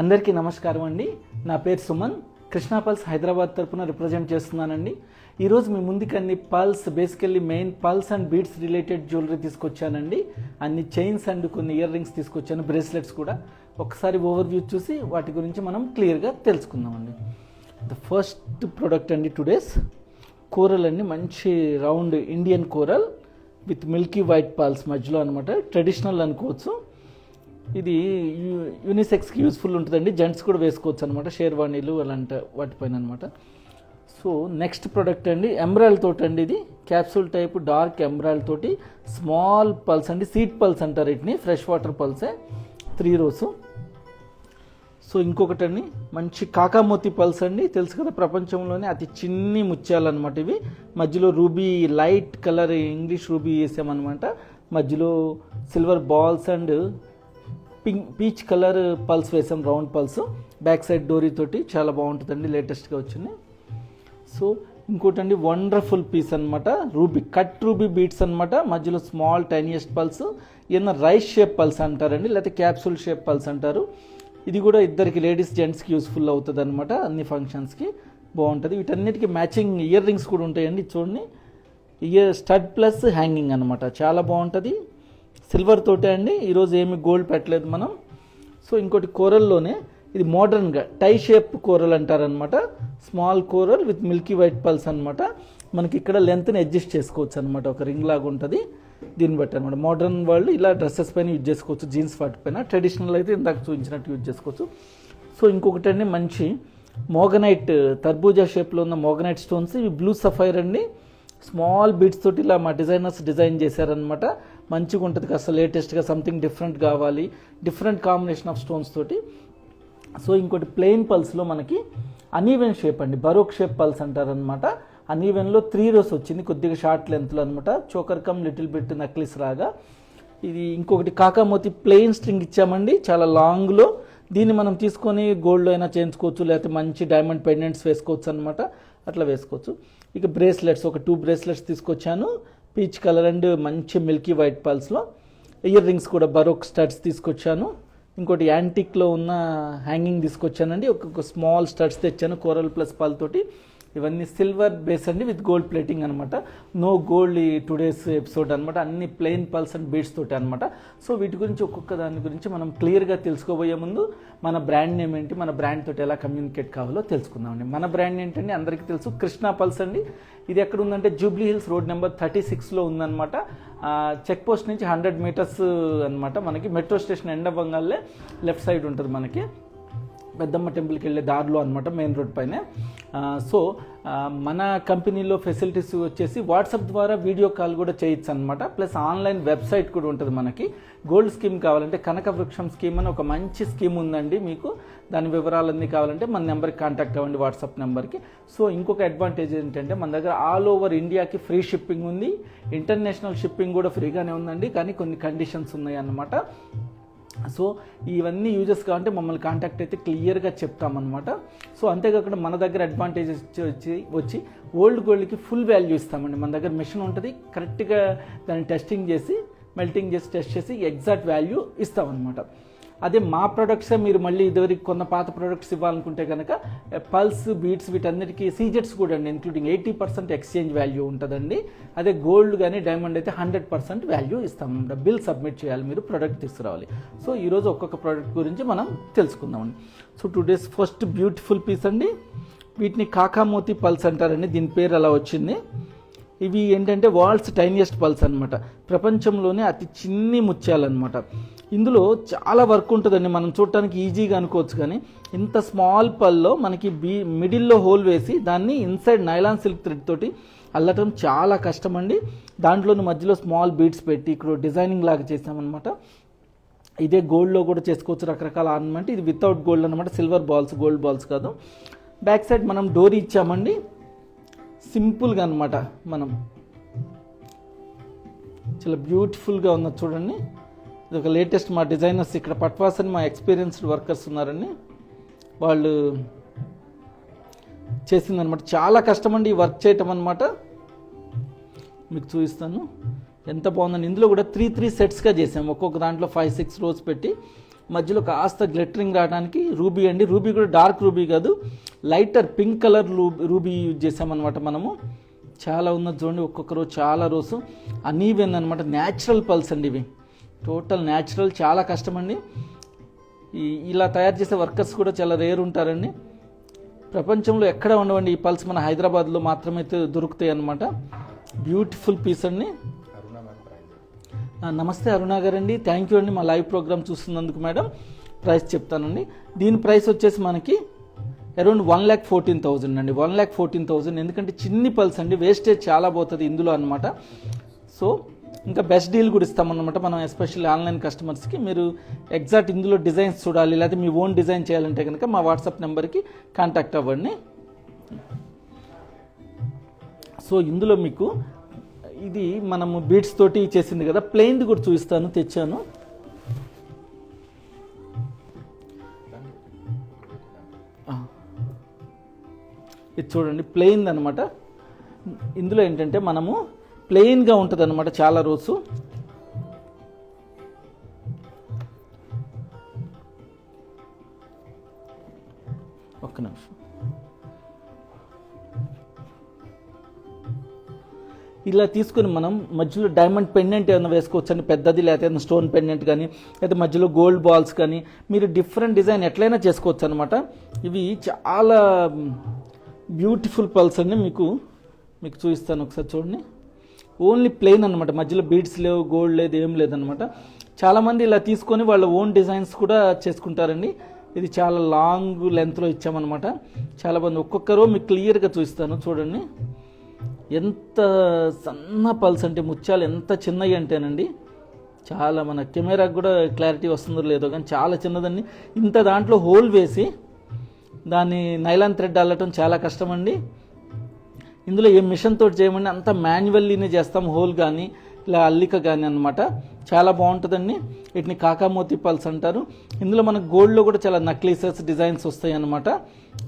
అందరికీ నమస్కారం అండి. నా పేరు సుమన్. కృష్ణా పల్స్ హైదరాబాద్ తరపున రిప్రజెంట్ చేస్తున్నానండి. ఈరోజు మీ ముందుకు అన్ని pearls, basically main pearls and beads related jewellery తీసుకొచ్చానండి. అన్ని చైన్స్ అండ్ కొన్ని ఇయర్ రింగ్స్ తీసుకొచ్చాను, బ్రేస్లెట్స్ కూడా. ఒకసారి ఓవర్వ్యూ చూసి వాటి గురించి మనం క్లియర్గా తెలుసుకుందామండి. ద ఫస్ట్ ప్రోడక్ట్ అండి టుడేస్ కోరల్ అండి. మంచి round Indian coral with milky white pearls మధ్యలో అనమాట. ట్రెడిషనల్ అనుకోవచ్చు. ఇది యూనిసెక్స్కి యూస్ఫుల్ ఉంటుందండి. జెంట్స్ కూడా వేసుకోవచ్చు అనమాట, షేర్వాణీలు అలాంటి వాటిపైన అనమాట. సో నెక్స్ట్ ప్రోడక్ట్ అండి ఎమరాల్డ్ తోటి అండి. ఇది క్యాప్సూల్ టైప్ డార్క్ ఎమరాల్డ్ తోటి స్మాల్ పల్స్ అండి. సీడ్ పల్స్ అంటారు వీటిని, ఫ్రెష్ వాటర్ పల్సే, 3 rows. సో ఇంకొకటి అండి మంచి కాకామోతి పల్స్ అండి. తెలుసు కదా, ప్రపంచంలోనే అతి చిన్ని ముత్యాలన్నమాట ఇవి. మధ్యలో ruby, light colour English ruby వేసామన్నమాట. మధ్యలో silver balls and peach colour pearls వేసాం, రౌండ్ పల్స్. బ్యాక్ సైడ్ డోరీ తోటి చాలా బాగుంటుందండి, లేటెస్ట్గా వచ్చింది. సో ఇంకోటండి వండర్ఫుల్ పీస్ అనమాట. కట్ రూబీ బీట్స్ అనమాట. మధ్యలో స్మాల్ టైనియస్ట్ పల్స్. ఏదైనా రైస్ షేప్ పల్స్ అంటారండి, లేకపోతే క్యాప్సూల్ షేప్ పల్స్ అంటారు. ఇది కూడా ఇద్దరికి, లేడీస్ జెంట్స్కి యూస్ఫుల్ అవుతుంది అనమాట. అన్ని ఫంక్షన్స్కి బాగుంటుంది. వీటన్నిటికీ మ్యాచింగ్ ఇయర్ రింగ్స్ కూడా ఉంటాయండి. చూడండి, ఇయర్ స్టడ్ ప్లస్ హ్యాంగింగ్ అనమాట. చాలా బాగుంటుంది. సిల్వర్ తోటే అండి. ఈరోజు ఏమి గోల్డ్ పెట్టలేదు మనం. సో ఇంకోటి కోరల్లోనే ఇది మోడర్న్గా టై షేప్ కోరల్ అంటారనమాట. Small coral with milky white pulse అనమాట. మనకి ఇక్కడ లెంత్ని అడ్జస్ట్ చేసుకోవచ్చు అనమాట. ఒక రింగ్ లాగా ఉంటుంది. దీన్ని బట్టి అనమాట. మోడర్న్ వాళ్ళు ఇలా డ్రెస్సెస్ పైన యూజ్ చేసుకోవచ్చు, జీన్స్ వాటి పైన. ట్రెడిషనల్ అయితే ఇందాక చూపించినట్టు యూజ్ చేసుకోవచ్చు. సో ఇంకొకటి అండి మంచి మోగనైట్, తర్బూజా షేప్లో ఉన్న మోగనైట్ స్టోన్స్. ఇవి బ్లూ సఫైర్ అండి. స్మాల్ బీడ్స్ తోటి ఇలా మా డిజైనర్స్ డిజైన్ చేశారనమాట. మంచిగా ఉంటుంది. కాస్త లేటెస్ట్గా సంథింగ్ డిఫరెంట్ కావాలి, డిఫరెంట్ కాంబినేషన్ ఆఫ్ స్టోన్స్ తోటి. సో ఇంకోటి ప్లెయిన్ పల్స్లో మనకి అనీవెన్ షేప్ అండి, బరోక్ షేప్ పల్స్ అంటారనమాట. అనీవెన్లో 3 rows వచ్చింది, కొద్దిగా షార్ట్ లెంత్లో అనమాట. Choker come little bit necklace లాగా. ఇది ఇంకొకటి కాకామోతి ప్లెయిన్ స్ట్రింగ్ ఇచ్చామండి, చాలా లాంగ్లో. దీన్ని మనం తీసుకొని గోల్డ్లో అయినా చేయించుకోవచ్చు, లేకపోతే మంచి డైమండ్ పెండెంట్స్ వేసుకోవచ్చు అనమాట. అట్లా వేసుకోవచ్చు. ఇక బ్రేస్లెట్స్, ఒక 2 బ్రేస్లెట్స్ తీసుకొచ్చాను, పీచ్ కలర్ అండ్ మంచి మిల్కీ వైట్ పల్స్లో. ఇయర్ రింగ్స్ కూడా బరోక్ స్టడ్స్ తీసుకొచ్చాను. ఇంకోటి యాంటిక్లో ఉన్న హ్యాంగింగ్ తీసుకొచ్చానండి. ఒక స్మాల్ స్టడ్స్ తెచ్చాను, కోరల్ ప్లస్ పల్ తోటి. ఇవన్నీ సిల్వర్ బేస్ అండి విత్ గోల్డ్ ప్లేటింగ్ అనమాట. నో గోల్డ్ ఈ టుడేస్ ఎపిసోడ్ అనమాట. అన్ని ప్లెయిన్ పల్స్ అండ్ బీడ్స్ తోటి అనమాట. సో వీటి గురించి ఒక్కొక్క దాని గురించి మనం క్లియర్గా తెలుసుకోబోయే ముందు మన బ్రాండ్ నేమ్ ఏంటి, మన బ్రాండ్ తోటి ఎలా కమ్యూనికేట్ కావాలో తెలుసుకుందామండి. మన బ్రాండ్ ఏంటండి అందరికీ తెలుసు, కృష్ణా పల్స్ అండి. ఇది ఎక్కడ ఉందంటే జూబ్లీ హిల్స్ రోడ్ నెంబర్ 36లో ఉందన్నమాట. చెక్ పోస్ట్ నుంచి 100 meters అనమాట. మనకి మెట్రో స్టేషన్ ఎండ బంగాల్లే లెఫ్ట్ సైడ్ ఉంటుంది మనకి, పెద్దమ్మ టెంపుల్కి వెళ్ళే దారిలో అనమాట, మెయిన్ రోడ్ పైన. సో మన కంపెనీలో ఫెసిలిటీస్ వచ్చేసి వాట్సాప్ ద్వారా వీడియో కాల్ కూడా చేయొచ్చు అనమాట. ప్లస్ ఆన్లైన్ వెబ్సైట్ కూడా ఉంటుంది మనకి. గోల్డ్ స్కీమ్ కావాలంటే కనక వృక్షం స్కీమ్ అని ఒక మంచి స్కీమ్ ఉందండి మీకు. దాని వివరాలన్నీ కావాలంటే మన నెంబర్కి కాంటాక్ట్ అవ్వండి, వాట్సాప్ నెంబర్కి. సో ఇంకొక అడ్వాంటేజ్ ఏంటంటే మన దగ్గర ఆల్ ఓవర్ ఇండియాకి ఫ్రీ షిప్పింగ్ ఉంది. ఇంటర్నేషనల్ షిప్పింగ్ కూడా ఫ్రీగానే ఉందండి, కానీ కొన్ని కండిషన్స్ ఉన్నాయి అన్నమాట. సో ఇవన్నీ యూజెస్ కావాలంటే మమ్మల్ని కాంటాక్ట్ అయితే క్లియర్గా చెప్తామన్నమాట. సో అంతేకాకుండా మన దగ్గర అడ్వాంటేజెస్ వచ్చి ఓల్డ్ గోల్డ్కి ఫుల్ వాల్యూ ఇస్తామండి. మన దగ్గర మిషన్ ఉంటుంది, కరెక్ట్గా దాన్ని టెస్టింగ్ చేసి, మెల్టింగ్ చేసి, టెస్ట్ చేసి ఎగ్జాక్ట్ వాల్యూ ఇస్తామన్నమాట. అదే మా ప్రొడక్ట్సే మీరు మళ్ళీ ఇదివరకు కొన్న పాత ప్రొడక్ట్స్ ఇవ్వాలనుకుంటే కనుక పల్స్, బీట్స్ వీటన్నిటికీ సీజెట్స్ కూడా అండి, ఇంక్లూడింగ్ 80% ఎక్స్చేంజ్ వాల్యూ ఉంటుందండి. అదే గోల్డ్ కానీ డైమండ్ అయితే 100% వాల్యూ ఇస్తామన్నమాట. బిల్ సబ్మిట్ చేయాలి, మీరు ప్రోడక్ట్ తీసుకురావాలి. సో ఈరోజు ఒక్కొక్క ప్రోడక్ట్ గురించి మనం తెలుసుకుందామండి. So today's first beautiful piece అండి. వీటిని కాకామోతి పల్స్ అంటారండి, దీని పేరు అలా వచ్చింది. ఇవి ఏంటంటే వరల్డ్స్ టైనియస్ట్ పల్స్ అనమాట. ప్రపంచంలోనే అతి చిన్ని ముత్యాలన్నమాట. ఇందులో చాలా వర్క్ ఉంటుందండి. మనం చూడటానికి ఈజీగా అనుకోవచ్చు, కానీ ఇంత స్మాల్ పల్లో మనకి మిడిల్లో హోల్ వేసి దాన్ని ఇన్సైడ్ నైలాన్ సిల్క్ థ్రెడ్ తోటి అల్లటం చాలా కష్టం అండి. దాంట్లోని మధ్యలో స్మాల్ బీడ్స్ పెట్టి ఇక్కడ డిజైనింగ్ లాగా చేసామన్నమాట. ఇదే గోల్డ్లో కూడా చేసుకోవచ్చు, రకరకాల ఆర్నమెంట్. ఇది వితౌట్ గోల్డ్ అనమాట, సిల్వర్ బాల్స్, గోల్డ్ బాల్స్ కాదు. బ్యాక్ సైడ్ మనం డోరీ ఇచ్చామండి, సింపుల్గా అనమాట. మనం చాలా బ్యూటిఫుల్గా ఉన్నది చూడండి. ఇది ఒక లేటెస్ట్ మా డిజైనర్స్ ఇక్కడ పట్వాస్ అని మా ఎక్స్పీరియన్స్డ్ వర్కర్స్ ఉన్నారండి, వాళ్ళు చేసిందనమాట. చాలా కష్టమండి ఈ వర్క్ చేయటం అనమాట. మీకు చూపిస్తాను ఎంత బాగుందండి. ఇందులో కూడా 3 setsగా చేసాము. ఒక్కొక్క దాంట్లో 5-6 rows పెట్టి మధ్యలో కాస్త గ్లిటరింగ్ రావడానికి రూబీ అండి. రూబీ కూడా డార్క్ రూబీ కాదు, lighter pink colour ruby use చేసామన్నమాట మనము. చాలా ఉన్నది చూడండి, ఒక్కొక్క రోజు చాలా రోజు అనీవెన్ అనమాట. న్యాచురల్ పల్స్ అండి ఇవి, టోటల్ న్యాచురల్. చాలా కష్టమండి. ఇలా తయారు చేసే వర్కర్స్ కూడా చాలా రేర్ ఉంటారండి. ప్రపంచంలో ఎక్కడ ఉండవండి ఈ పల్స్, మన హైదరాబాద్లో మాత్రమే దొరుకుతాయి అన్నమాట. బ్యూటిఫుల్ పీస్ అండి. నమస్తే అరుణ గారండి, థ్యాంక్ యూ అండి మా లైవ్ ప్రోగ్రామ్ చూస్తున్నందుకు. మేడం ప్రైస్ చెప్తానండి. దీని ప్రైస్ వచ్చేసి మనకి అరౌండ్ 1,14,000 అండి. 1,14,000. ఎందుకంటే చిన్ని పల్స్ అండి, వేస్టేజ్ చాలా పోతుంది ఇందులో అనమాట. సో ఇంకా బెస్ట్ డీల్ కూడా ఇస్తామన్నమాట మనం, ఎస్పెషల్లీ ఆన్లైన్ కస్టమర్స్కి. మీరు ఎగ్జాక్ట్ ఇందులో డిజైన్స్ చూడాలి, లేకపోతే మీ ఓన్ డిజైన్ చేయాలంటే కనుక మా వాట్సాప్ నెంబర్కి కాంటాక్ట్ అవ్వండి. సో ఇందులో మీకు ఇది మనము బీడ్స్ తోటి చేసింది కదా, ప్లెయిన్ది కూడా చూపిస్తాను, తెచ్చాను. ఇది చూడండి, ప్లెయిన్ అనమాట. ఇందులో ఏంటంటే మనము ప్లెయిన్గా ఉంటుంది అనమాట చాలా రోజు. ఒక్క నిమిషం. ఇలా తీసుకుని మనం మధ్యలో డైమండ్ పెండెంట్ ఏమైనా వేసుకోవచ్చు అండి, పెద్దది, లేకపోతే స్టోన్ పెండెంట్ కానీ, లేకపోతే మధ్యలో గోల్డ్ బాల్స్ కానీ, మీరు డిఫరెంట్ డిజైన్ ఎట్లయినా చేసుకోవచ్చు అనమాట. ఇవి చాలా బ్యూటిఫుల్ పల్స్ అండి. మీకు చూపిస్తాను ఒకసారి చూడండి. ఓన్లీ ప్లెయిన్ అనమాట, మధ్యలో బీడ్స్ లేవు, గోల్డ్ లేదు, ఏం లేదనమాట. చాలామంది ఇలా తీసుకొని వాళ్ళ ఓన్ డిజైన్స్ కూడా చేసుకుంటారండి. ఇది చాలా లాంగ్ లెంత్లో ఇచ్చామన్నమాట. చాలా బాగుంది. ఒక్కొక్కరో మీకు క్లియర్గా చూపిస్తాను చూడండి. ఎంత సన్న పల్స్ అంటే, ముత్యాలు ఎంత చిన్నవి అంటేనండి, చాలా మన కెమెరాకి కూడా క్లారిటీ వస్తుందో లేదో కానీ చాలా చిన్నదండి. ఇంత దాంట్లో హోల్ వేసి దాన్ని నైలాన్ థ్రెడ్ అల్లటం చాలా కష్టమండి. ఇందులో ఏ మిషన్ తోటి చేయమండి, అంతా మాన్యువల్లీనే చేస్తాం, హోల్ కానీ ఇలా అల్లిక కానీ అనమాట. చాలా బాగుంటుందండి. వీటిని కాకామోతి పల్స్ అంటారు. ఇందులో మనకు గోల్డ్లో కూడా చాలా నక్లీసెస్ డిజైన్స్ వస్తాయి అన్నమాట.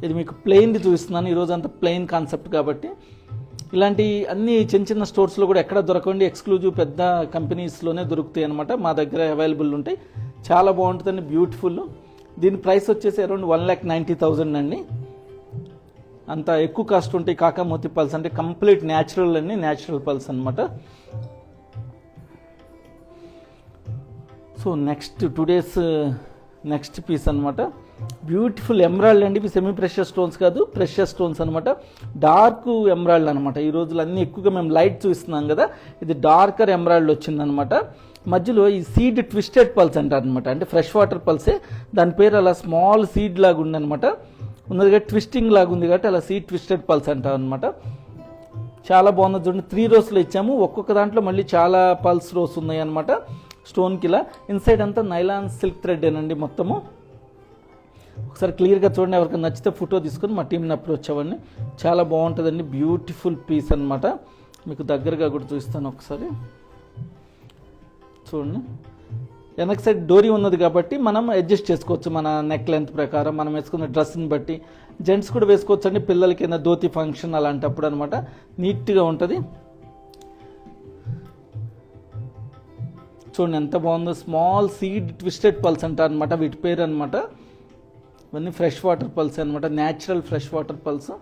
ఇది మీకు ప్లెయిన్ది చూపిస్తున్నాను, ఈరోజు అంతా ప్లెయిన్ కాన్సెప్ట్ కాబట్టి. ఇలాంటి అన్ని చిన్న చిన్న స్టోర్స్లో కూడా ఎక్కడ దొరకండి, ఎక్స్క్లూజివ్ పెద్ద కంపెనీస్లోనే దొరుకుతాయి అనమాట. మా దగ్గర అవైలబుల్ ఉంటాయి. చాలా బాగుంటుందండి, బ్యూటిఫుల్. దీని ప్రైస్ వచ్చేసి అరౌండ్ 1,90,000 అండి. అంత ఎక్కువ కాస్ట్ ఉంటాయి కాకామోతి పల్స్ అంటే. కంప్లీట్ న్యాచురల్ అండి, న్యాచురల్ పల్స్ అనమాట. సో నెక్స్ట్ పీస్ అనమాట. బ్యూటిఫుల్ ఎమరాల్డ్ అండి. ఇవి సెమీ ప్రెషర్ స్టోన్స్ కాదు, ప్రెషర్ స్టోన్స్ అనమాట. డార్క్ ఎమరాల్డ్ అనమాట. ఈ రోజులు అన్నీ ఎక్కువగా మేము లైట్ చూస్తున్నాం కదా, ఇది డార్కర్ ఎమరాల్డ్ వచ్చిందనమాట. మధ్యలో ఈ సీడ్ ట్విస్టెడ్ పల్స్ అంటారు అనమాట. అంటే ఫ్రెష్ వాటర్ పల్సే, దాని పేరు అలా స్మాల్ సీడ్ లాగా ఉందనమాట. ఉన్నది కాబట్టి ట్విస్టింగ్ లాగా ఉంది కాబట్టి అలా సీడ్ ట్విస్టెడ్ పల్స్ అంటారు అనమాట. చాలా బాగుంది చూడండి. 3 రోస్లో ఇచ్చాము. ఒక్కొక్క దాంట్లో మళ్ళీ చాలా పల్స్ రోస్ ఉన్నాయి అనమాట. స్టోన్కి ఇలా ఇన్సైడ్ అంతా నైలాన్ సిల్క్ థ్రెడ్ ఏనండి మొత్తము. ఒకసారి క్లియర్గా చూడండి. ఎవరికైనా నచ్చితే ఫోటో తీసుకొని మా టీంని అప్రోచ్ అవ్వండి. చాలా బాగుంటుందండి, బ్యూటిఫుల్ పీస్ అనమాట. మీకు దగ్గరగా కూడా చూపిస్తాను ఒకసారి చూడండి. వెనక సైడ్ డోరీ ఉన్నది కాబట్టి మనం అడ్జస్ట్ చేసుకోవచ్చు మన నెక్ లెంత్ ప్రకారం, మనం వేసుకున్న డ్రెస్ని బట్టి. జెంట్స్ కూడా వేసుకోవచ్చు అండి, పిల్లలకి ఏదైనా ధోతి ఫంక్షన్ అలాంటప్పుడు అనమాట. నీట్గా ఉంటుంది. చూడండి ఎంత బాగుందో. స్మాల్ సీడ్ ట్విస్టెడ్ పల్స్ అంటారు అనమాట వీటి పేరు అనమాట. ఇవన్నీ ఫ్రెష్ వాటర్ పల్స్ అనమాట, natural fresh water pulse.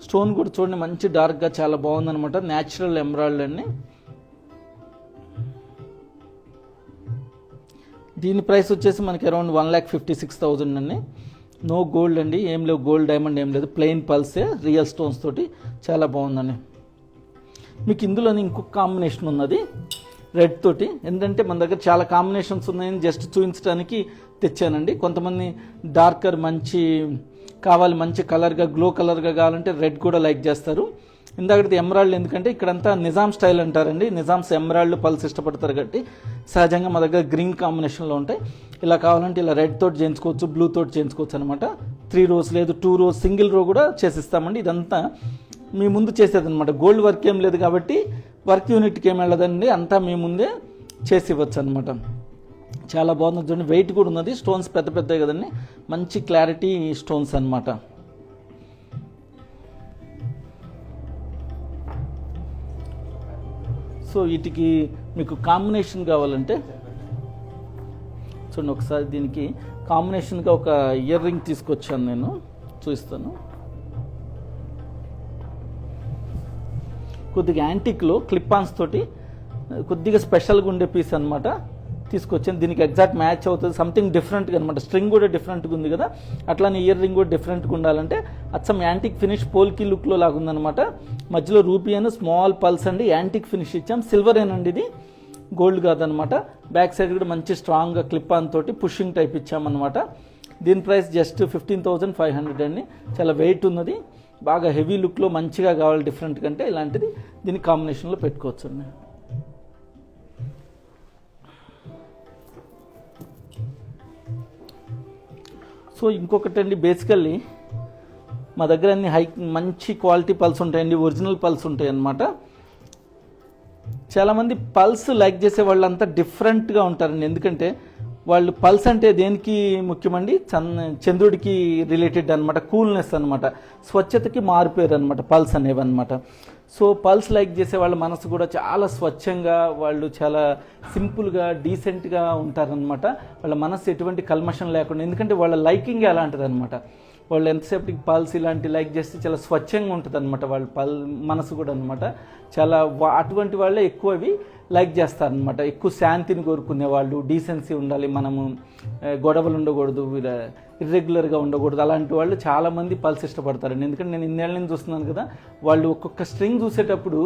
Stone కూడా చూడండి మంచి డార్క్గా చాలా బాగుందనమాట. న్యాచురల్ ఎమరాల్డ్ అండి. దీని ప్రైస్ వచ్చేసి మనకి అరౌండ్ 1,56,000 అండి. నో గోల్డ్ అండి, ఏం లేవు, గోల్డ్ డైమండ్ ఏం లేదు, ప్లెయిన్ పల్సే రియల్ స్టోన్స్ తోటి. చాలా బాగుందండి. మీకు ఇందులోని ఇంకొక కాంబినేషన్ ఉన్నది రెడ్ తోటి. ఎందుకంటే మన దగ్గర చాలా కాంబినేషన్స్ ఉన్నాయని జస్ట్ చూపించడానికి తెచ్చానండి. కొంతమంది డార్కర్ మంచి కావాలి, మంచి కలర్గా గ్లో కలర్గా కావాలంటే రెడ్ కూడా లైక్ చేస్తారు. ఇందాకటి ఎమరాల్డ్ ఎందుకంటే ఇక్కడంతా నిజాం స్టైల్ అంటారండి. నిజామ్స్ ఎమరాల్డ్ పల్స్ ఇష్టపడతారు కాబట్టి సహజంగా మా దగ్గర గ్రీన్ కాంబినేషన్లో ఉంటాయి. ఇలా కావాలంటే ఇలా రెడ్ తోటి చేయించుకోవచ్చు, బ్లూ తోటి చేయించుకోవచ్చు అనమాట. 3 రోస్ లేదు, 2 రోస్, సింగిల్ రో కూడా చేసిస్తామండి. ఇదంతా మీ ముందు చేసేది అనమాట. గోల్డ్ వర్క్ ఏం లేదు కాబట్టి వర్క్ యూనిట్కి ఏం వెళ్ళదండి, అంతా మీ ముందే చేసి ఇవ్వచ్చు అనమాట. చాలా బాగుంది చూడండి. వెయిట్ కూడా ఉన్నది. స్టోన్స్ పెద్ద పెద్దవి కదండి, మంచి క్లారిటీ స్టోన్స్ అనమాట. సో వీటికి మీకు కాంబినేషన్ కావాలంటే చూడండి ఒకసారి దీనికి కాంబినేషన్గా ఒక ఇయర్ రింగ్ తీసుకొచ్చాను, నేను చూపిస్తాను. కొద్దిగా యాంటిక్లో క్లిప్ ఆన్స్ తోటి కొద్దిగా స్పెషల్గా ఉండే పీస్ అనమాట తీసుకొచ్చాను. దీనికి ఎగ్జాక్ట్ మ్యాచ్ అవుతుంది, సంథింగ్ డిఫరెంట్గా అనమాట. స్ట్రింగ్ కూడా డిఫరెంట్గా ఉంది కదా, అట్లానే ఇయర్ రింగ్ కూడా డిఫరెంట్గా ఉండాలంటే అచ్చం యాంటిక్ ఫినిష్ పోల్కి లుక్లో లాగా ఉందనమాట. మధ్యలో రూపీ అని స్మాల్ పల్స్ అండి, యాంటిక్ ఫినిష్ ఇచ్చాం. సిల్వర్ ఏనండి ఇది, గోల్డ్ కాదనమాట. బ్యాక్ సైడ్ కూడా మంచి స్ట్రాంగ్గా క్లిప్ ఆన్ తోటి పుషింగ్ టైప్ ఇచ్చామన్నమాట. దీని ప్రైస్ జస్ట్ 15,500 అండి. చాలా వెయిట్ ఉన్నది, బాగా హెవీ లుక్లో మంచిగా కావాలి డిఫరెంట్ కంటే ఇలాంటిది దీని కాంబినేషన్లో పెట్టుకోవచ్చు అండి. సో ఇంకొకటి అండి, బేసికల్లీ మా దగ్గర అన్ని మంచి క్వాలిటీ పల్స్ ఉంటాయండి, ఒరిజినల్ పల్స్ ఉంటాయి అన్నమాట. చాలామంది పల్స్ లైక్ చేసే వాళ్ళంతా డిఫరెంట్గా ఉంటారండి. ఎందుకంటే వాళ్ళు పల్స్ అంటే దేనికి ముఖ్యమండి, చంద్రుడికి రిలేటెడ్ అనమాట, కూల్నెస్ అనమాట, స్వచ్ఛతకి మారిపోయారు అనమాట పల్స్ అనేవి అనమాట. సో పల్స్ లైక్ చేసే వాళ్ళ మనసు కూడా చాలా స్వచ్ఛంగా, వాళ్ళు చాలా సింపుల్గా డీసెంట్గా ఉంటారనమాట. వాళ్ళ మనసు ఎటువంటి కల్మషం లేకుండా, ఎందుకంటే వాళ్ళ లైకింగ్ అలాంటిది అనమాట. వాళ్ళు ఎంతసేపటికి పల్స్ ఇలాంటి లైక్ చేస్తే చాలా స్వచ్ఛంగా ఉంటుంది అనమాట వాళ్ళ మనసు కూడా అనమాట. చాలా అటువంటి వాళ్ళే ఎక్కువ అవి లైక్ చేస్తారనమాట. ఎక్కువ శాంతిని కోరుకునే వాళ్ళు, డీసెన్సీ ఉండాలి, మనము గొడవలు ఉండకూడదు, ఇర్రెగ్యులర్గా ఉండకూడదు, అలాంటి వాళ్ళు చాలామంది పల్స్ ఇష్టపడతారండి. ఎందుకంటే నేను ఇన్నేళ్ళ నుంచి చూస్తున్నాను కదా, వాళ్ళు ఒక్కొక్క స్ట్రింగ్ చూసేటప్పుడు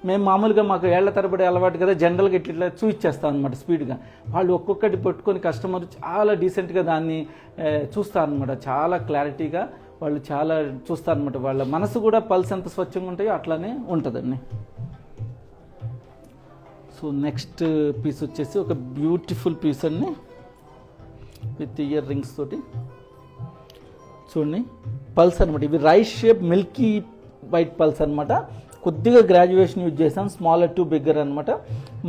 మేము మామూలుగా మాకు ఏళ్ల తరబడి అలవాటు కదా, జనరల్గా ఇట్లా చూపించేస్తాం అనమాట స్పీడ్గా. వాళ్ళు ఒక్కొక్కటి పట్టుకొని కస్టమర్ చాలా డీసెంట్గా దాన్ని చూస్తారనమాట, చాలా క్లారిటీగా వాళ్ళు చాలా చూస్తారనమాట. వాళ్ళ మనసు కూడా పల్స్ ఎంత స్వచ్ఛంగా ఉంటాయో అట్లానే ఉంటుందండి. సో నెక్స్ట్ పీస్ వచ్చేసి ఒక బ్యూటిఫుల్ పీస్ అండి విత్ ఇయర్ రింగ్స్ తోటి. చూడండి పల్స్ అనమాట, ఇవి rice shape Milky white pulse అనమాట. కొద్దిగా గ్రాడ్యుయేషన్ యూజ్ చేసాం, స్మాలర్ టు బిగ్గర్ అనమాట.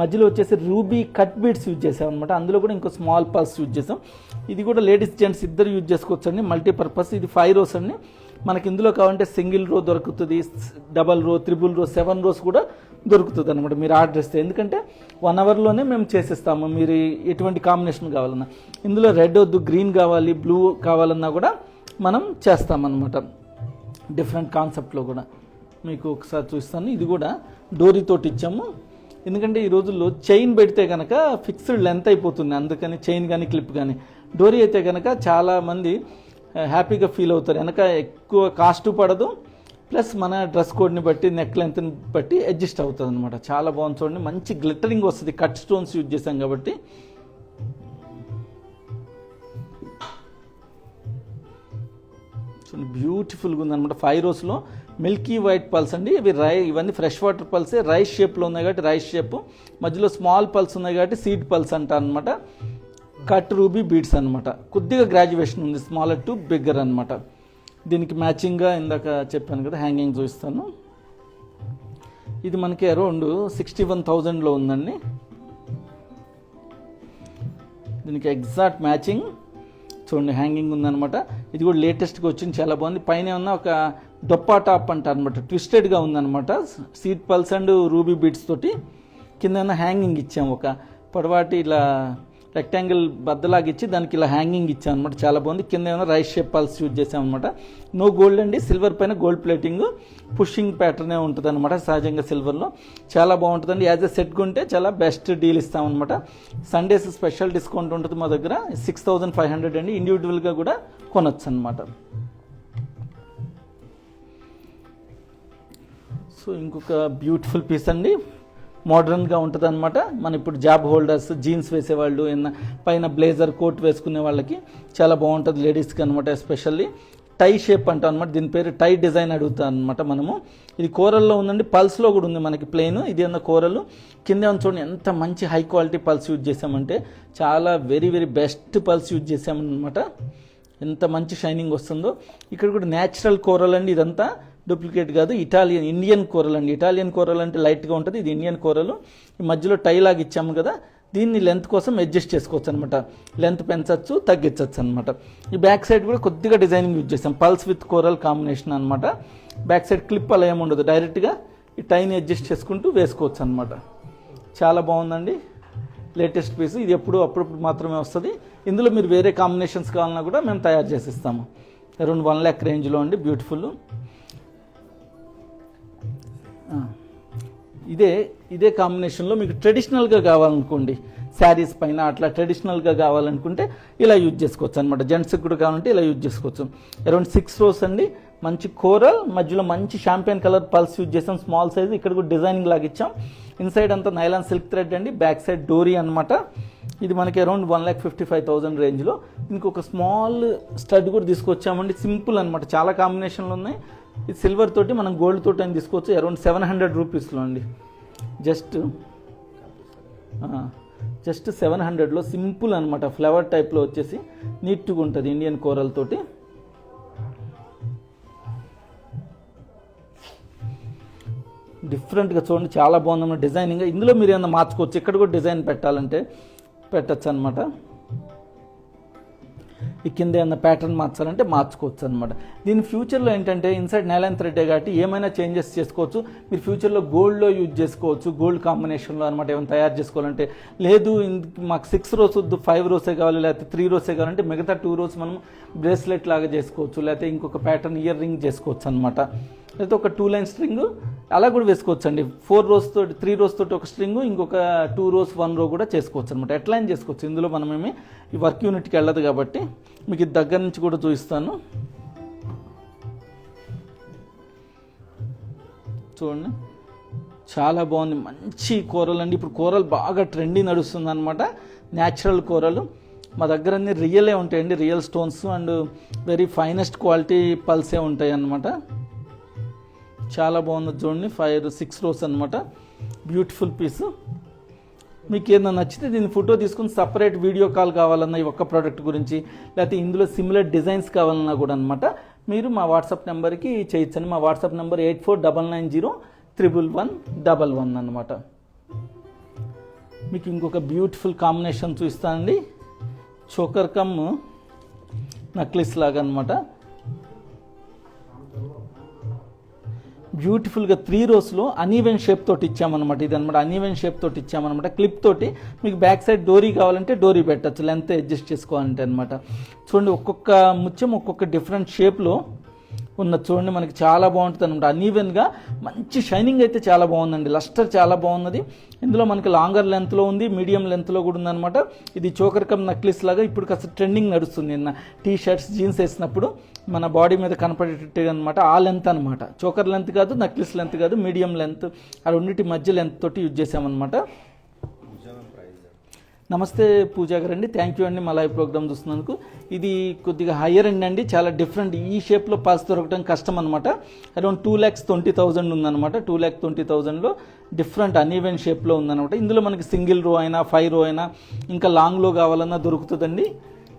మధ్యలో వచ్చేసి రూబీ కట్ బీడ్స్ యూజ్ చేసాం అనమాట. అందులో కూడా ఇంకో స్మాల్ పల్స్ యూజ్ చేసాం. ఇది కూడా లేడీస్ జెంట్స్ ఇద్దరు యూజ్ చేసుకోవచ్చు అండి, మల్టీపర్పస్. ఇది 5 rows అండి. మనకి ఇందులో కావాలంటే సింగిల్ రో దొరుకుతుంది, డబల్ రో, త్రిబుల్ రో, 7 rows కూడా దొరుకుతుంది అనమాట మీరు ఆర్డర్ ఇస్తే. ఎందుకంటే 1 hourలోనే మేము చేసేస్తాము, మీరు ఎటువంటి కాంబినేషన్ కావాలన్నా. ఇందులో రెడ్ వద్దు, గ్రీన్ కావాలి, బ్లూ కావాలన్నా కూడా మనం చేస్తామన్నమాట. డిఫరెంట్ కాన్సెప్ట్లో కూడా మీకు ఒకసారి చూస్తాను. ఇది కూడా డోరీతోటి ఇచ్చాము, ఎందుకంటే ఈ రోజుల్లో చైన్ పెడితే కనుక ఫిక్స్డ్ లెంత్ అయిపోతుంది, అందుకని చైన్ కానీ క్లిప్ కానీ. డోరీ అయితే కనుక చాలామంది హ్యాపీగా ఫీల్ అవుతారు, వెనక ఎక్కువ కాస్ట్ పడదు, ప్లస్ మన డ్రెస్ కోడ్ని బట్టి నెక్ లెంత్ని బట్టి అడ్జస్ట్ అవుతుంది అనమాట. చాలా బాగుంది చూడండి, మంచి గ్లిటరింగ్ వస్తుంది, కట్ స్టోన్స్ యూజ్ చేసాం కాబట్టి. చూడండి బ్యూటిఫుల్గా ఉందన్నమాట. 5 rows మిల్కీ వైట్ పల్స్ అండి. ఇవన్నీ ఫ్రెష్ వాటర్ పల్సే, రైస్ షేప్లో ఉన్నాయి కాబట్టి రైస్ షేప్, మధ్యలో స్మాల్ పల్స్ ఉన్నాయి కాబట్టి సీడ్ పల్స్ అంటారు అనమాట. కట్ రూబీ బీడ్స్ అనమాట. కొద్దిగా గ్రాడ్యుయేషన్ ఉంది, స్మాలర్ టు బిగ్గర్ అనమాట. దీనికి మ్యాచింగ్గా ఇందాక చెప్పాను కదా, హ్యాంగింగ్ చూపిస్తాను. ఇది మనకి అరౌండ్ 61,000లో ఉందండి. దీనికి ఎగ్జాక్ట్ మ్యాచింగ్ చూడండి, హ్యాంగింగ్ ఉందనమాట. ఇది కూడా లేటెస్ట్గా వచ్చింది, చాలా బాగుంది. పైన ఉన్న ఒక డొప్పా టాప్ అంటారు అనమాట, ట్విస్టెడ్గా ఉందనమాట. Seed pulse and ruby beads తోటి కింద హ్యాంగింగ్ ఇచ్చాము, ఒక పొడవాటి ఇలా రెక్టాంగిల్ బద్దలాగా ఇచ్చి దానికి ఇలా హ్యాంగింగ్ ఇచ్చాం అనమాట. చాలా బాగుంది. కింద ఏమైనా రైస్ షేప్ పల్స్ యూజ్ చేసాం అనమాట. నో గోల్డ్ అండి, సిల్వర్ పైన గోల్డ్ ప్లేటింగ్, పుషింగ్ ప్యాటర్నే ఉంటుంది అనమాట సహజంగా సిల్వర్లో. చాలా బాగుంటుందండి. యాజ్ ఎ సెట్ కొంటే చాలా బెస్ట్ డీల్ ఇస్తామన్నమాట. సండేస్ స్పెషల్ డిస్కౌంట్ ఉంటుంది మా దగ్గర, 6,500 అండి. ఇండివిజువల్గా కూడా కొనొచ్చు అనమాట. సో ఇంకొక బ్యూటిఫుల్ పీస్ అండి, మోడర్న్గా ఉంటుంది అనమాట. మన ఇప్పుడు జాబ్ హోల్డర్స్, జీన్స్ వేసేవాళ్ళు, పైన బ్లేజర్ కోట్ వేసుకునే వాళ్ళకి చాలా బాగుంటుంది, లేడీస్కి అనమాట. ఎస్పెషల్లీ టై షేప్ అంటాం అనమాట, దీని పేరు టై డిజైన్ అడుగుతాం అనమాట మనము. ఇది కోరల్లో ఉందండి, పల్స్లో కూడా ఉంది మనకి ప్లెయిన్. ఇది అన్న కోరలు కింద చూడండి, ఎంత మంచి హై క్వాలిటీ పల్స్ యూజ్ చేసామంటే, చాలా very very best pulse use చేసామన్నమాట. ఎంత మంచి షైనింగ్ వస్తుందో. ఇక్కడ కూడా న్యాచురల్ కోరల్ అండి, ఇదంతా డూప్లికేట్ కాదు, ఇండియన్ కోరల్ అండి. ఇటాలియన్ కోరల్ అంటే లైట్గా ఉంటుంది, ఇది ఇండియన్ కోరలు. ఈ మధ్యలో టై లాగా ఇచ్చాము కదా, దీన్ని లెంత్ కోసం అడ్జస్ట్ చేసుకోవచ్చు అనమాట. లెంత్ పెంచవచ్చు, తగ్గించవచ్చు అనమాట. ఈ బ్యాక్ సైడ్ కూడా కొద్దిగా డిజైనింగ్ యూజ్ చేసాం, పల్స్ విత్ కోరల్ కాంబినేషన్ అనమాట. బ్యాక్ సైడ్ క్లిప్ అలా ఏముండదు, డైరెక్ట్గా ఈ టైని అడ్జస్ట్ చేసుకుంటూ వేసుకోవచ్చు అనమాట. చాలా బాగుందండి. Latest piece. ఇది అప్పుడప్పుడు మాత్రమే వస్తుంది. ఇందులో మీరు వేరే కాంబినేషన్స్ కావాలన్నా కూడా మేము తయారు చేసి ఇస్తాము. అరౌండ్ 1 lakh రేంజ్లో అండి. బ్యూటిఫుల్. ఇదే కాంబినేషన్లో మీకు ట్రెడిషనల్గా కావాలనుకోండి, శారీస్ పైన అట్లా ట్రెడిషనల్గా కావాలనుకుంటే ఇలా యూజ్ చేసుకోవచ్చు అనమాట. జెంట్స్కి కూడా కావాలంటే ఇలా యూజ్ చేసుకోవచ్చు. అరౌండ్ 6 rows అండి. మంచి కోరల్, మధ్యలో మంచి షాంపియన్ కలర్ పల్స్ యూజ్ చేసాం. Small size. ఇక్కడ కూడా డిజైనింగ్ లాగా ఇచ్చాం. ఇన్సైడ్ అంతా నైలాన్ సిల్క్ థ్రెడ్ అండి. బ్యాక్ సైడ్ డోరీ అనమాట. ఇది మనకి అరౌండ్ 1,55,000 రేంజ్లో. ఇంకొక స్మాల్ స్టడ్ కూడా తీసుకొచ్చామండి. సింపుల్ అనమాట. చాలా కాంబినేషన్లు ఉన్నాయి. ఇది సిల్వర్ తోటి, మనం గోల్డ్ తోటి అని తీసుకోవచ్చు. అరౌండ్ 700 రూపీస్లో అండి. జస్ట్ 700లో సింపుల్ అనమాట. ఫ్లవర్ టైప్లో వచ్చేసి నీట్గా ఉంటుంది ఇండియన్ కోరల్ తోటి. డిఫరెంట్గా చూడండి, చాలా బాగుందన్నమాట డిజైనింగ్. ఇందులో మీరు ఏమైనా మార్చుకోవచ్చు. ఇక్కడ కూడా డిజైన్ పెట్టాలంటే పెట్టచ్చు అనమాట. ఈ కింద ఏమైనా ప్యాటర్న్ మార్చాలంటే మార్చుకోవచ్చు అనమాట. దీని ఫ్యూచర్లో ఏంటంటే ఇన్సైడ్ నైలాన్ థ్రెడ్ కాబట్టి ఏమైనా చేంజెస్ చేసుకోవచ్చు. మీరు ఫ్యూచర్లో గోల్డ్లో యూజ్ చేసుకోవచ్చు. గోల్డ్ కాంబినేషన్లో అనమాట ఏమైనా తయారు చేసుకోవాలంటే. లేదు మాకు 6 rows వద్దు, 5 rows కావాలి, లేకపోతే 3 rows కావాలంటే మిగతా 2 rows మనం బ్రేస్లెట్ లాగా చేసుకోవచ్చు. లేకపోతే ఇంకొక ప్యాటర్న్ ఇయర్ రింగ్ చేసుకోవచ్చు అనమాట. లేకపోతే ఒక 2 line స్ట్రింగ్ అలా కూడా వేసుకోవచ్చు అండి. 4 rows తోటి 3 rows తోటి ఒక స్ట్రింగ్, ఇంకొక 2 rows 1 row కూడా చేసుకోవచ్చు అనమాట. ఎట్లా అయినా చేసుకోవచ్చు. ఇందులో మనమేమి ఈ వర్క్ యూనిట్కి వెళ్ళదు కాబట్టి మీకు ఇది దగ్గర నుంచి కూడా చూపిస్తాను. చూడండి, చాలా బాగుంది. మంచి కూరలు అండి. ఇప్పుడు కూరలు బాగా ట్రెండీ నడుస్తుంది అనమాట. న్యాచురల్ కూరలు మా దగ్గర అన్ని రియలే ఉంటాయండి. Real stones and very finest quality పల్సే ఉంటాయి అన్నమాట. చాలా బాగుంది చూడండి. 6 rows అనమాట. Beautiful piece. మీకు ఏదైనా నచ్చితే దీన్ని ఫోటో తీసుకుని సపరేట్ వీడియో కాల్ కావాలన్నా ఈ ఒక్క ప్రోడక్ట్ గురించి, లేకపోతే ఇందులో సిమిలర్ డిజైన్స్ కావాలన్నా కూడా అనమాట మీరు మా వాట్సాప్ నెంబర్కి చేయొచ్చండి. మా వాట్సాప్ నెంబర్ 8499011111 అనమాట. మీకు ఇంకొక బ్యూటిఫుల్ కాంబినేషన్ చూపిస్తానండి. చోకర్ కమ్ నక్లిస్ లాగా అనమాట. బ్యూటిఫుల్గా 3 rows అనీవెన్ షేప్ తోటి ఇచ్చామన్నమాట. ఇది అనమాట అనీవెన్ షేప్ తోటి ఇచ్చామన్నమాట. క్లిప్ తోటి మీకు బ్యాక్ సైడ్ డోరీ కావాలంటే డోరీ పెట్టచ్చు, లెంత్ అడ్జస్ట్ చేసుకోవాలంటే అనమాట. చూడండి, ఒక్కొక్క ముత్యం ఒక్కొక్క డిఫరెంట్ షేప్లో ఉన్న చూడండి, మనకి చాలా బాగుంటుంది అనమాట. అనీవెన్గా మంచి షైనింగ్ అయితే చాలా బాగుందండి. లస్టర్ చాలా బాగున్నది. ఇందులో మనకి లాంగర్ లెంత్లో ఉంది, మీడియం లెంత్లో కూడా ఉందన్నమాట. ఇది చోకర్ కమ్ నక్లిస్ లాగా ఇప్పుడు కాస్త ట్రెండింగ్ నడుస్తుంది. నిన్న టీ-షర్ట్స్ జీన్స్ వేసినప్పుడు మన బాడీ మీద కనపడేటట్టుగా అనమాట. ఆ లెంత్ అనమాట. చోకర్ లెంత్ కాదు, నక్లిస్ లెంత్ కాదు, మీడియం లెంత్, ఆ రెండింటి మధ్య లెంత్ తోటి యూజ్ చేసామన్నమాట. నమస్తే పూజా గారు అండి. థ్యాంక్ యూ అండి మా లైవ్ ప్రోగ్రామ్ చూస్తున్నందుకు. ఇది కొద్దిగా హయ్యర్ ఎండ్ అండి. చాలా డిఫరెంట్. ఈ షేప్లో పల్స్ దొరకడం కష్టం అనమాట. అరౌండ్ 2,20,000 ఉందన్నమాట. 2,20,000లో డిఫరెంట్ అనీవెన్ షేప్లో ఉందన్నమాట. ఇందులో మనకి సింగిల్ రో అయినా 5 row అయినా ఇంకా లాంగ్లో కావాలన్నా దొరుకుతుందండి.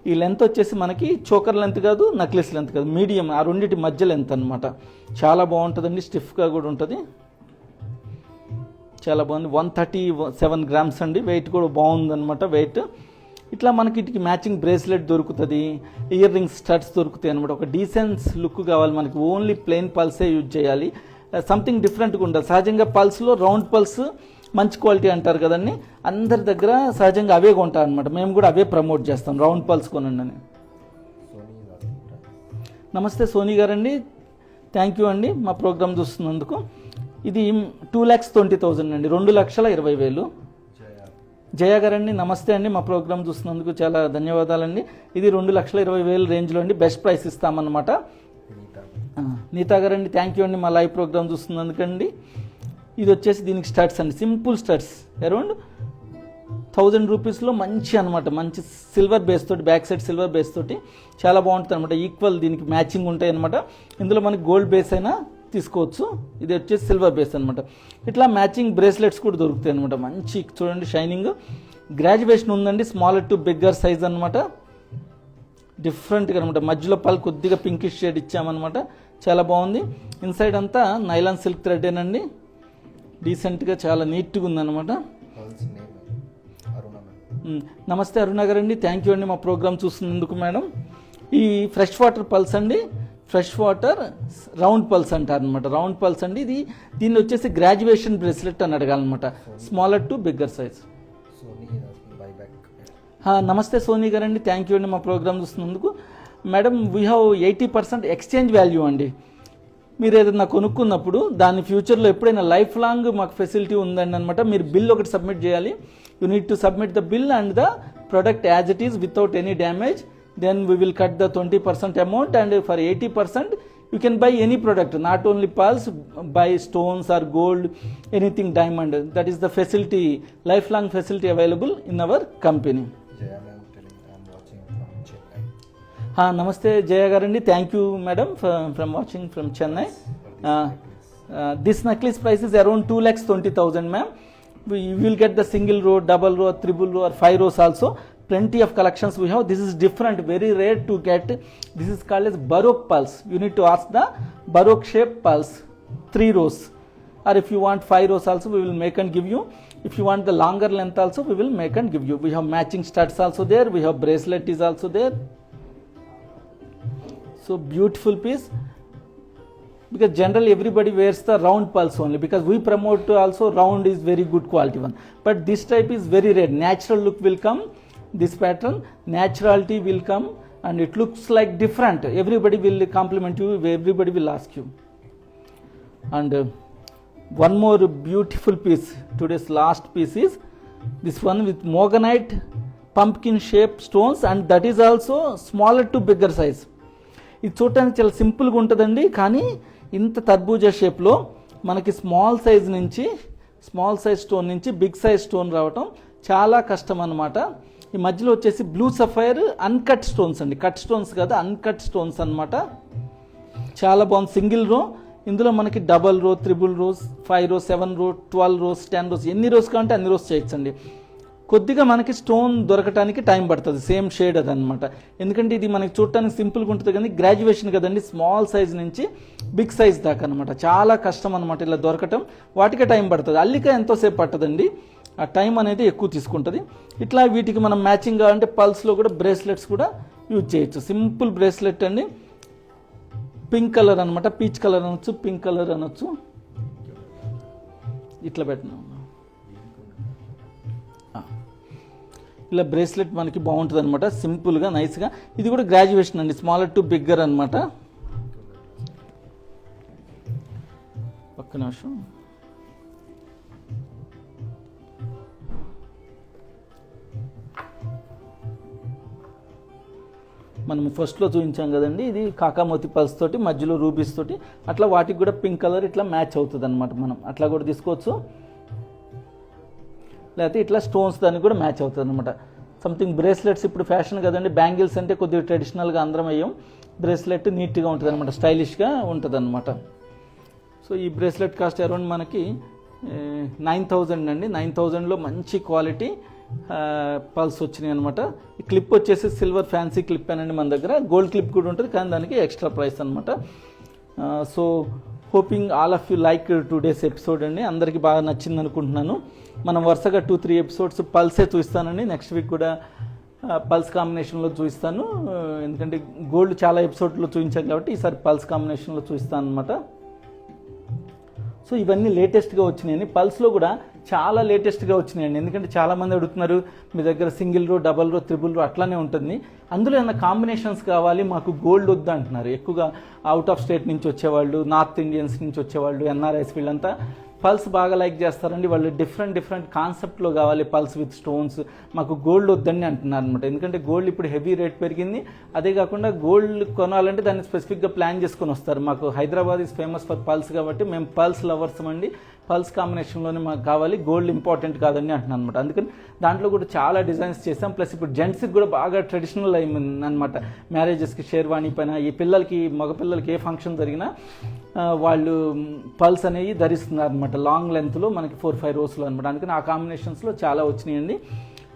ఈ లెంత్ వచ్చేసి మనకి చోకర్ లెంత్ కాదు, నక్లెస్ లెంత్ కాదు, మీడియం, ఆ రెండింటి మధ్య లెంత్ అనమాట. చాలా బాగుంటుందండి. స్టిఫ్గా కూడా ఉంటుంది. చాలా బాగుంది. 137 grams అండి. వెయిట్ కూడా బాగుందన్నమాట. వెయిట్ ఇట్లా మనకి ఇటుకి మ్యాచింగ్ బ్రేస్లెట్ దొరుకుతుంది, ఇయర్ రింగ్స్, స్టడ్స్ దొరుకుతాయి అనమాట. ఒక డీసెన్స్ లుక్ కావాలి మనకి. ఓన్లీ ప్లెయిన్ పల్సే యూజ్ చేయాలి. సంథింగ్ డిఫరెంట్గా ఉండాలి. సహజంగా పల్స్లో రౌండ్ పల్స్ మంచి క్వాలిటీ అంటారు కదండి. అందరి దగ్గర సహజంగా అవే కొంటారు అనమాట. మేము కూడా అవే ప్రమోట్ చేస్తాం. రౌండ్ పల్స్ కొనండి అని. నమస్తే సోనీ గారండి. థ్యాంక్ యూ అండి మా ప్రోగ్రామ్ చూస్తున్నందుకు. ఇది 2,20,000 అండి. 2,20,000. జయ గారండి నమస్తే అండి. మా ప్రోగ్రామ్ చూస్తున్నందుకు చాలా ధన్యవాదాలండి. ఇది 2,20,000 రేంజ్లో అండి. Best price ఇస్తామన్నమాట. నీతా గారండి థ్యాంక్ యూ అండి మా లైవ్ ప్రోగ్రామ్ చూస్తున్నందుకండి. ఇది వచ్చేసి దీనికి స్టడ్స్ అండి. సింపుల్ స్టడ్స్ అరౌండ్ 1,000 రూపీస్లో మంచి అనమాట. మంచి సిల్వర్ బేస్ తోటి, బ్యాక్ సైడ్ సిల్వర్ బేస్ తోటి చాలా బాగుంటుంది అనమాట. ఈక్వల్ దీనికి మ్యాచింగ్ ఉంటాయి అనమాట. ఇందులో మనకి గోల్డ్ బేస్ అయినా తీసుకోవచ్చు. ఇది వచ్చేసి సిల్వర్ బేస్ అనమాట. ఇట్లా మ్యాచింగ్ బ్రేస్లెట్స్ కూడా దొరుకుతాయి అనమాట. మంచి చూడండి షైనింగ్. గ్రాడ్యుయేషన్ ఉందండి. స్మాలర్ టు బిగ్గర్ సైజ్ అనమాట. డిఫరెంట్గా అనమాట. మధ్యలో పల్ కొద్దిగా పింకిష్ షేడ్ ఇచ్చామన్నమాట. చాలా బాగుంది. ఇన్సైడ్ అంతా నైలాన్ సిల్క్ థ్రెడ్ేనండి. డీసెంట్గా చాలా నీట్గా ఉందన్నమాట. నమస్తే అరుణ గారండి. థ్యాంక్ యూ అండి మా ప్రోగ్రామ్ చూస్తున్నందుకు మేడం. ఈ ఫ్రెష్ వాటర్ పల్స్ అండి. ఫ్రెష్ వాటర్ రౌండ్ పల్స్ అంటారు అనమాట. రౌండ్ పల్స్ అండి. దీన్ని వచ్చేసి గ్రాడ్యుయేషన్ బ్రేస్లెట్ అని అడగాలన్నమాట. Smaller to bigger size. నమస్తే సోనీ గారండి, థ్యాంక్ యూ అండి మా ప్రోగ్రామ్ చూస్తున్నందుకు. Madam, we have 80% exchange value అండి. మీరు ఏదైనా కొనుక్కున్నప్పుడు దాని ఫ్యూచర్లో ఎప్పుడైనా లైఫ్ లాంగ్ మాకు ఫెసిలిటీ ఉందండి అనమాట. మీరు బిల్ ఒకటి సబ్మిట్ చేయాలి. You need to submit the bill and the product as it is without any damage. Then we will cut the 20% amount and for 80% you can buy any product, not only pearls, buy stones or gold, anything diamond. That is the facility, lifelong facility available in our company. Jaya ma'am telling I'm watching from Chennai. Namaste Jaya garandi, thank you madam from watching from Chennai. This necklace price is around 2,20,000 ma'am. You will get the single row, double row, triple row or 5 rows also. Plenty of collections we have. This is different, very rare to get. This is called as baroque pulse. You need to ask the baroque shape pulse, 3 rows, or if you want 5 rows also we will make and give you. If you want the longer length also we will make and give you. We have matching studs also there. We have bracelet is also there. So beautiful piece, because generally everybody wears the round pulse only, because we promote also round is very good quality one, but this type is very rare. Natural look will come, this pattern naturality will come, and it looks like different. Everybody will compliment you, everybody will ask you. And one more beautiful piece, today's last piece is this one with mogonite pumpkin shaped stones, and that is also smaller to bigger size. ఇది చూడటానికి చాలా సింపుల్గా ఉంటుందండి, కానీ ఇంత తర్బూజా షేప్లో మనకి స్మాల్ సైజ్ స్టోన్ నుంచి బిగ్ సైజ్ స్టోన్ రావటం చాలా కష్టం అన్నమాట. ఈ మధ్యలో వచ్చేసి బ్లూ సఫైర్ అన్కట్ స్టోన్స్ అండి, కట్ స్టోన్స్ కాదు, అన్కట్ స్టోన్స్ అన్నమాట. చాలా బాగుంది. సింగిల్ రో, ఇందులో మనకి double row, triple rows, 5 rows, 7 rows, 12 rows, 10 rows, ఎన్ని రోస్ కావాలంటే అన్ని రోస్ చేయొచ్చండి. కొద్దిగా మనకి స్టోన్ దొరకటానికి టైం పడుతుంది, సేమ్ షేడ్ అదనమాట. ఎందుకంటే ఇది మనకి చూడటానికి సింపుల్గా ఉంటుంది, కానీ గ్రాడ్యుయేషన్ కదండి, స్మాల్ సైజ్ నుంచి బిగ్ సైజ్ దాకా అనమాట. చాలా కష్టం అనమాట ఇలా దొరకటం, వాటికే టైం పడుతుంది. అల్లిక ఎంతోసేపు పట్టదండి, ఆ టైం అనేది ఎక్కువ తీసుకుంటుంది. ఇట్లా వీటికి మనం మ్యాచింగ్ కావాలంటే పల్స్లో కూడా బ్రేస్లెట్స్ కూడా యూజ్ చేయొచ్చు. సింపుల్ బ్రేస్లెట్ అండి, పింక్ కలర్ అనమాట, పీచ్ కలర్ అనొచ్చు, పింక్ కలర్ అనొచ్చు. ఇట్లా పెట్టినా ఇలా బ్రేస్లెట్ మనకి బాగుంటుంది అనమాట, సింపుల్గా నైస్గా. ఇది కూడా గ్రాడ్యుయేషన్ అండి, స్మాలర్ టు బిగ్గర్ అనమాట. ఒక్క నిమిషం. మనం ఫస్ట్లో చూపించాం కదండి, ఇది కాకామోతి పల్స్ తోటి మధ్యలో రూబీస్ తోటి, అట్లా వాటికి కూడా పింక్ కలర్ ఇట్లా మ్యాచ్ అవుతుంది అనమాట. మనం అట్లా కూడా తీసుకోవచ్చు, లేకపోతే ఇట్లా స్టోన్స్ దానికి కూడా మ్యాచ్ అవుతుంది అనమాట. సంథింగ్ బ్రేస్లెట్స్ ఇప్పుడు ఫ్యాషన్ కదండి, బ్యాంగిల్స్ అంటే కొద్దిగా ట్రెడిషనల్గా అందరం అయ్యాం, బ్రేస్లెట్ నీట్గా ఉంటుంది అనమాట, స్టైలిష్గా ఉంటుంది అనమాట. సో ఈ బ్రేస్లెట్ కాస్ట్ అరౌండ్ మనకి 9,000 అండి. 9,000లో మంచి క్వాలిటీ పల్స్ వచ్చినాయి అనమాట. ఈ క్లిప్ వచ్చేసి సిల్వర్ ఫ్యాన్సీ క్లిప్ అనండి మన దగ్గర, గోల్డ్ క్లిప్ కూడా ఉంటుంది, కానీ దానికి ఎక్స్ట్రా ప్రైస్ అనమాట. So hoping all of you like today's episode అండి, అందరికీ బాగా నచ్చింది అనుకుంటున్నాను. మనం వరుసగా 2-3 ఎపిసోడ్స్ పల్సే చూపిస్తానండి, నెక్స్ట్ వీక్ కూడా పల్స్ కాంబినేషన్లో చూపిస్తాను. ఎందుకంటే గోల్డ్ చాలా ఎపిసోడ్లో చూపించాను కాబట్టి ఈసారి పల్స్ కాంబినేషన్లో చూపిస్తాను అనమాట. సో ఇవన్నీ లేటెస్ట్గా వచ్చినాయండి, పల్స్లో కూడా చాలా లేటెస్ట్గా వచ్చినాయండి. ఎందుకంటే చాలామంది అడుగుతున్నారు, మీ దగ్గర సింగిల్ రో, డబల్ రో, త్రిబుల్ రో అట్లానే ఉంటుంది, అందులో ఏమైనా కాంబినేషన్స్ కావాలి, మాకు గోల్డ్ వద్దు అంటున్నారు. ఎక్కువగా అవుట్ ఆఫ్ స్టేట్ నుంచి వచ్చేవాళ్ళు, నార్త్ ఇండియన్స్ నుంచి వచ్చేవాళ్ళు, ఎన్ఆర్ఐస్ వీళ్ళంతా పల్స్ బాగా లైక్ చేస్తారండి. వాళ్ళు డిఫరెంట్ కాన్సెప్ట్లో కావాలి పల్స్ విత్ స్టోన్స్, మాకు గోల్డ్ వద్దని అంటున్నారు అనమాట. ఎందుకంటే గోల్డ్ ఇప్పుడు హెవీ రేట్ పెరిగింది, అదే కాకుండా గోల్డ్ కొనాలంటే దాన్ని స్పెసిఫిక్గా ప్లాన్ చేసుకొని వస్తారు. మాకు Hyderabad is famous for pulse కాబట్టి మేము పల్స్ లవర్స్ అండి, పల్స్ కాంబినేషన్లోనే మాకు కావాలి, గోల్డ్ ఇంపార్టెంట్ కాదని అంటున్నాను అనమాట. అందుకని దాంట్లో కూడా చాలా డిజైన్స్ చేసాం. ప్లస్ ఇప్పుడు జెంట్స్కి కూడా బాగా ట్రెడిషనల్ అయింది అనమాట. మ్యారేజెస్కి షేర్వాణి పైన, ఈ పిల్లలకి మగపిల్లలకి ఏ ఫంక్షన్ జరిగినా వాళ్ళు పల్స్ అనేవి ధరిస్తున్నారు అనమాట, లాంగ్ లెంత్లో మనకి 4-5 rows అనమాట. అందుకని ఆ కాంబినేషన్స్లో చాలా వచ్చినాయండి.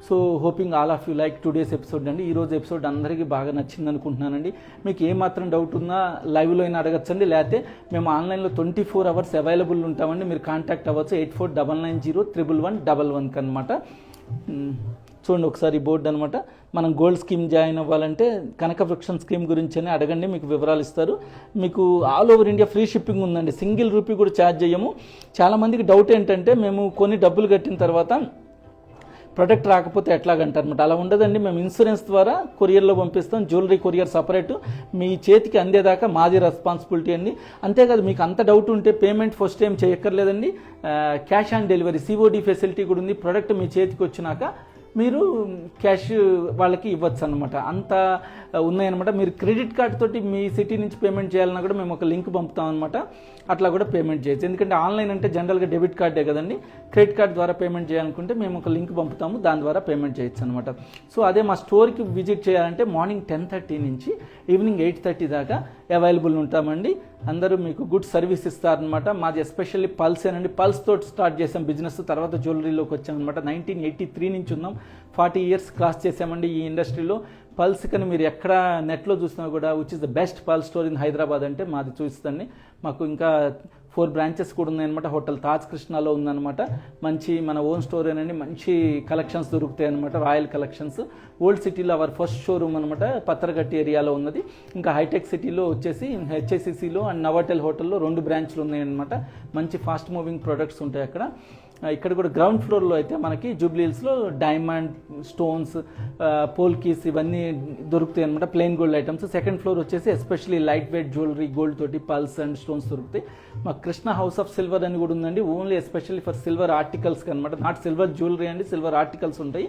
So hoping all of you like today's episode అండి. ఈరోజు ఎపిసోడ్ అందరికీ బాగా నచ్చింది అనుకుంటున్నానండి. మీకు ఏమాత్రం డౌట్ ఉన్నా లైవ్లో అయినా అడగచ్చండి, లేకపోతే మేము ఆన్లైన్లో 24 hours అవైలబుల్ ఉంటామండి. మీరు కాంటాక్ట్ అవ్వచ్చు 8499011111 అనమాట. చూడండి ఒకసారి బోర్డు అనమాట. మనం గోల్డ్ స్కీమ్ జాయిన్ అవ్వాలంటే కనక వృక్షం స్కీమ్ గురించి అని అడగండి, మీకు వివరాలు ఇస్తారు. మీకు all over India free shipping ఉందండి, సింగిల్ రూపీ కూడా ఛార్జ్ చేయము. చాలామందికి డౌట్ ఏంటంటే, మేము కొన్ని డబ్బులు కట్టిన తర్వాత ప్రొడక్ట్ రాకపోతే ఎట్లాగంటారు అనమాట. అలా ఉండదండి, మేము ఇన్సూరెన్స్ ద్వారా కొరియర్లో పంపిస్తాం. జ్యువెలరీ కొరియర్ సపరేట్, మీ చేతికి అందేదాకా మాది రెస్పాన్సిబిలిటీ అండి. అంతేకాదు మీకు అంత డౌట్ ఉంటే పేమెంట్ ఫస్ట్ టైం చేయక్కర్లేదండి, cash on delivery COD facility కూడా ఉంది. ప్రొడక్ట్ మీ చేతికి వచ్చినాక మీరు క్యాష్ వాళ్ళకి ఇవ్వచ్చు అనమాట. అంత ఉన్నాయన్నమాట. మీరు క్రెడిట్ కార్డ్ తోటి మీ సిటీ నుంచి పేమెంట్ చేయాలన్నా కూడా మేము ఒక లింక్ పంపుతాం అనమాట, అట్లా కూడా పేమెంట్ చేయొచ్చు. ఎందుకంటే ఆన్లైన్ అంటే జనరల్గా డెబిట్ కార్డే కదండి, క్రెడిట్ కార్డ్ ద్వారా పేమెంట్ చేయాలనుకుంటే మేము ఒక లింక్ పంపుతాము, దాని ద్వారా పేమెంట్ చేయొచ్చు అనమాట. సో అదే మా స్టోర్కి విజిట్ చేయాలంటే మార్నింగ్ 10:30 నుంచి ఈవినింగ్ 8:30 దాకా అవైలబుల్ ఉంటామండి. అందరూ మీకు గుడ్ సర్వీస్ ఇస్తారనమాట. మాది ఎస్పెషల్లీ పల్సేనండి. పల్స్ తోటి స్టార్ట్ చేసాం బిజినెస్, తర్వాత జ్యువెలరీలోకి వచ్చామన్నమాట. 1983 నుంచి ఉన్నాం, 40 ఇయర్స్ క్రాస్ చేసామండి ఈ ఇండస్ట్రీలో. పల్స్ కని మీరు ఎక్కడ నెట్లో చూసినా కూడా which is the best pulse store in Hyderabad అంటే మాది చూపిస్తుంది. మాకు ఇంకా 4 బ్రాంచెస్ కూడా ఉన్నాయన్నమాట. హోటల్ తాజ్ కృష్ణాలో ఉందన్నమాట. మంచి మన ఓన్ స్టోర్ ఏనండి, మంచి కలెక్షన్స్ దొరుకుతాయి అనమాట, రాయల్ కలెక్షన్స్. ఓల్డ్ సిటీలో అవర్ ఫస్ట్ షోరూమ్ అనమాట, పత్రగట్టి ఏరియాలో ఉన్నది. ఇంకా హైటెక్ సిటీలో వచ్చేసి హెచ్ఐసిసిలో అండ్ నవాటెల్ హోటల్లో 2 బ్రాంచ్లు ఉన్నాయన్నమాట. మంచి ఫాస్ట్ మూవింగ్ ప్రొడక్ట్స్ ఉంటాయి అక్కడ. ఇక్కడ కూడా గ్రౌండ్ ఫ్లోర్లో అయితే మనకి జూబ్లీహిల్స్లో డైమండ్ స్టోన్స్, పోల్కీస్ ఇవన్నీ దొరుకుతాయి అనమాట, plain gold items. Second floor వచ్చేసి especially light weight jewellery, gold తోటి పల్స్ అండ్ స్టోన్స్ దొరుకుతాయి. మాకు కృష్ణ హౌస్ ఆఫ్ సిల్వర్ అని కూడా ఉందండి, ఓన్లీ ఎస్పెషల్లీ ఫర్ సిల్వర్ ఆర్టికల్స్కి అనమాట. నాట్ సిల్వర్ జ్యువెలరీ అండి, సిల్వర్ ఆర్టికల్స్ ఉంటాయి.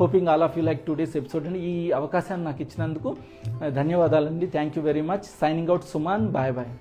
Hoping all of you like today's episode అండి. ఈ అవకాశాన్ని నాకు ఇచ్చినందుకు ధన్యవాదాలండి. Thank you very much. Signing out Suman. Bye bye.